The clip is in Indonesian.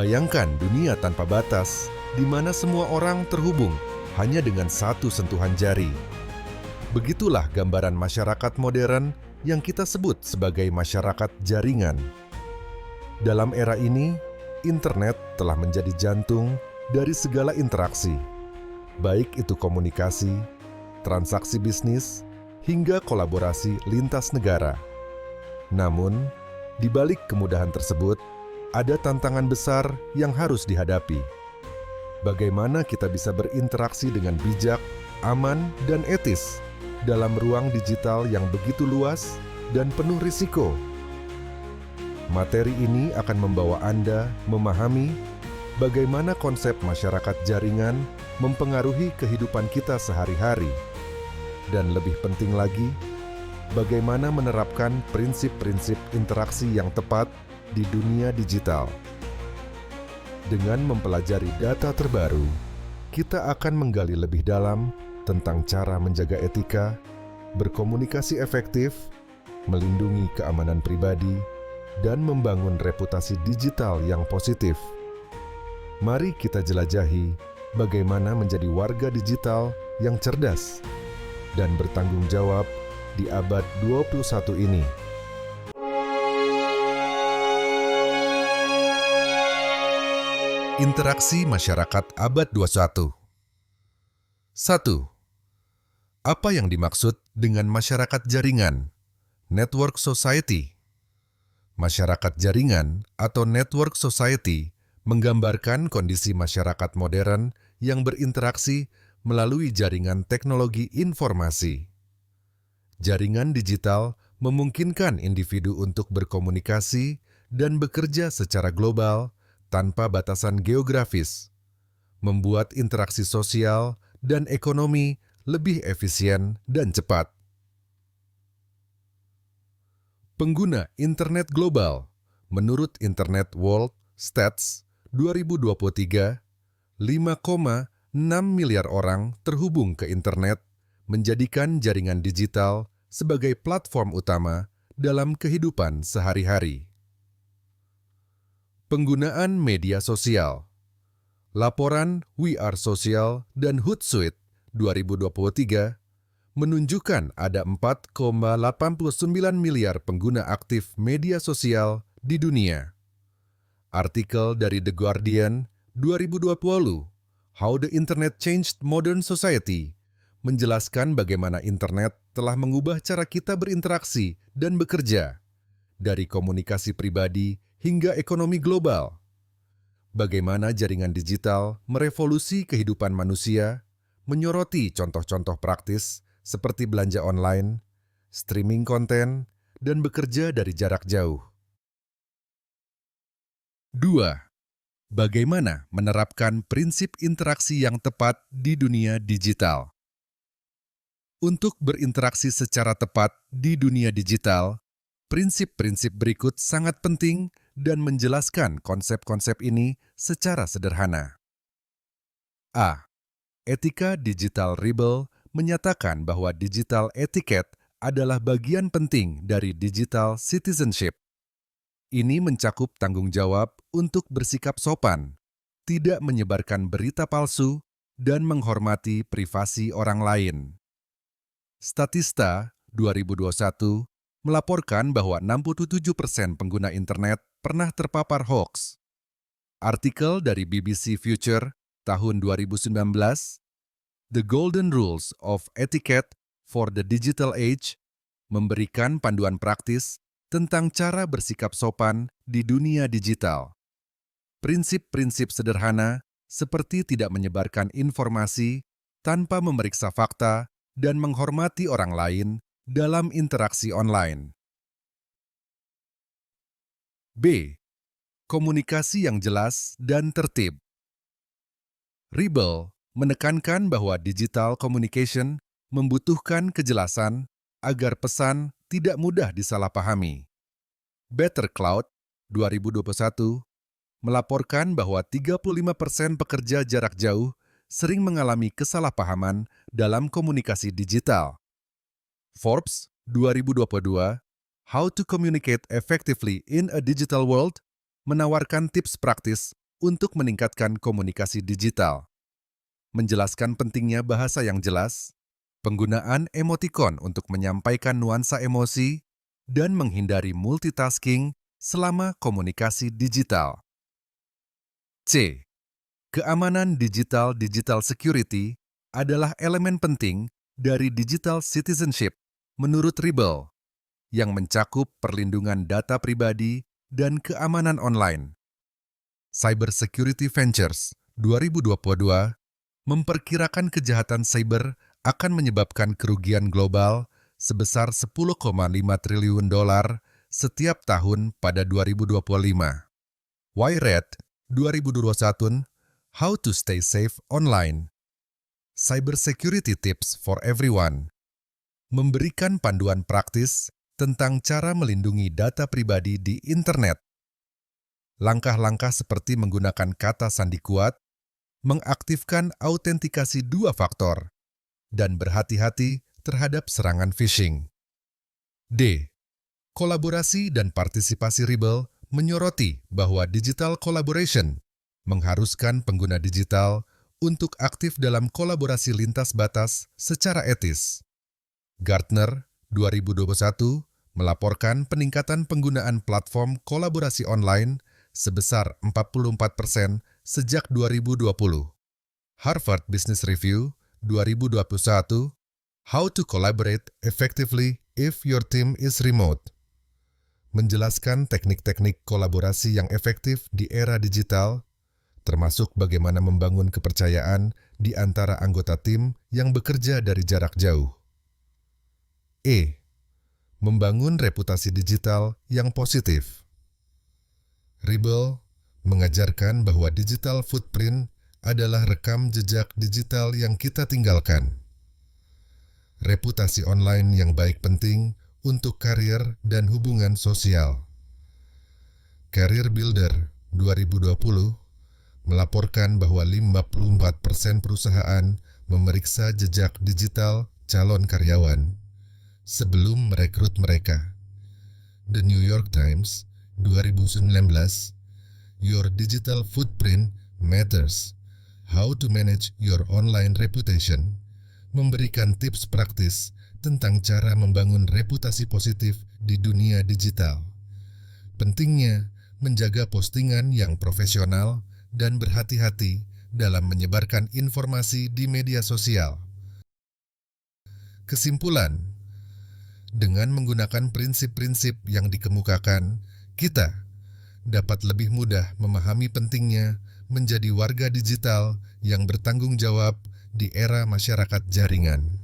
Bayangkan dunia tanpa batas, di mana semua orang terhubung hanya dengan satu sentuhan jari. Begitulah gambaran masyarakat modern yang kita sebut sebagai masyarakat jaringan. Dalam era ini, internet telah menjadi jantung dari segala interaksi, baik itu komunikasi, transaksi bisnis, hingga kolaborasi lintas negara. Namun, di balik kemudahan tersebut, ada tantangan besar yang harus dihadapi. Bagaimana kita bisa berinteraksi dengan bijak, aman, dan etis dalam ruang digital yang begitu luas dan penuh risiko? Materi ini akan membawa Anda memahami bagaimana konsep masyarakat jaringan mempengaruhi kehidupan kita sehari-hari. Dan lebih penting lagi, bagaimana menerapkan prinsip-prinsip interaksi yang tepat di dunia digital. Dengan mempelajari data terbaru, kita akan menggali lebih dalam tentang cara menjaga etika, berkomunikasi efektif, melindungi keamanan pribadi, dan membangun reputasi digital yang positif. Mari kita jelajahi bagaimana menjadi warga digital yang cerdas dan bertanggung jawab di abad 21 ini. Interaksi masyarakat abad 21. 1. Apa yang dimaksud dengan masyarakat jaringan? Network society. Masyarakat jaringan atau network society menggambarkan kondisi masyarakat modern yang berinteraksi melalui jaringan teknologi informasi. Jaringan digital memungkinkan individu untuk berkomunikasi dan bekerja secara global tanpa batasan geografis, membuat interaksi sosial dan ekonomi lebih efisien dan cepat. Pengguna internet global, menurut Internet World Stats 2023, 5,6 miliar orang terhubung ke internet, menjadikan jaringan digital sebagai platform utama dalam kehidupan sehari-hari. Penggunaan media sosial. Laporan We Are Social dan Hootsuite 2023 menunjukkan ada 4,89 miliar pengguna aktif media sosial di dunia. Artikel dari The Guardian 2020, How the Internet Changed Modern Society, menjelaskan bagaimana internet telah mengubah cara kita berinteraksi dan bekerja, dari komunikasi pribadi hingga ekonomi global. Bagaimana jaringan digital merevolusi kehidupan manusia, menyoroti contoh-contoh praktis seperti belanja online, streaming konten, dan bekerja dari jarak jauh. 2. Bagaimana menerapkan prinsip interaksi yang tepat di dunia digital? Untuk berinteraksi secara tepat di dunia digital, prinsip-prinsip berikut sangat penting dan menjelaskan konsep-konsep ini secara sederhana. A. Etika Digital Rebel menyatakan bahwa digital etiquette adalah bagian penting dari digital citizenship. Ini mencakup tanggung jawab untuk bersikap sopan, tidak menyebarkan berita palsu, dan menghormati privasi orang lain. Statista 2021 melaporkan bahwa 67% pengguna internet pernah terpapar hoax. Artikel dari BBC Future tahun 2019, The Golden Rules of Etiquette for the Digital Age, memberikan panduan praktis tentang cara bersikap sopan di dunia digital. Prinsip-prinsip sederhana seperti tidak menyebarkan informasi tanpa memeriksa fakta dan menghormati orang lain dalam interaksi online. B. Komunikasi yang jelas dan tertib. Rebel menekankan bahwa digital communication membutuhkan kejelasan agar pesan tidak mudah disalahpahami. Better Cloud 2021 melaporkan bahwa 35% pekerja jarak jauh sering mengalami kesalahpahaman dalam komunikasi digital. Forbes 2022, How to Communicate Effectively in a Digital World, menawarkan tips praktis untuk meningkatkan komunikasi digital, menjelaskan pentingnya bahasa yang jelas, penggunaan emotikon untuk menyampaikan nuansa emosi, dan menghindari multitasking selama komunikasi digital. C. Keamanan digital security adalah elemen penting dari digital citizenship menurut Ribble, yang mencakup perlindungan data pribadi dan keamanan online. Cyber Security Ventures 2022 memperkirakan kejahatan cyber akan menyebabkan kerugian global sebesar 10,5 triliun dolar setiap tahun pada 2025. Wired 2021, How to Stay Safe Online. Cyber Security Tips for Everyone memberikan panduan praktis tentang cara melindungi data pribadi di internet. Langkah-langkah seperti menggunakan kata sandi kuat, mengaktifkan autentikasi 2 faktor, dan berhati-hati terhadap serangan phishing. D. Kolaborasi dan partisipasi Ribble menyoroti bahwa digital collaboration mengharuskan pengguna digital untuk aktif dalam kolaborasi lintas batas secara etis. Gartner 2021 melaporkan peningkatan penggunaan platform kolaborasi online sebesar 44% sejak 2020. Harvard Business Review 2021, How to Collaborate Effectively if Your Team is Remote, menjelaskan teknik-teknik kolaborasi yang efektif di era digital, termasuk bagaimana membangun kepercayaan di antara anggota tim yang bekerja dari jarak jauh. E. Membangun reputasi digital yang positif. Ribble mengajarkan bahwa digital footprint adalah rekam jejak digital yang kita tinggalkan. Reputasi online yang baik penting untuk karir dan hubungan sosial. Career Builder 2020 melaporkan bahwa 54% perusahaan memeriksa jejak digital calon karyawan sebelum merekrut mereka. The New York Times 2019, Your Digital Footprint Matters, How to Manage Your Online Reputation, memberikan tips praktis tentang cara membangun reputasi positif di dunia digital. Pentingnya menjaga postingan yang profesional dan berhati-hati dalam menyebarkan informasi di media sosial. Kesimpulan, dengan menggunakan prinsip-prinsip yang dikemukakan, kita dapat lebih mudah memahami pentingnya menjadi warga digital yang bertanggung jawab di era masyarakat jaringan.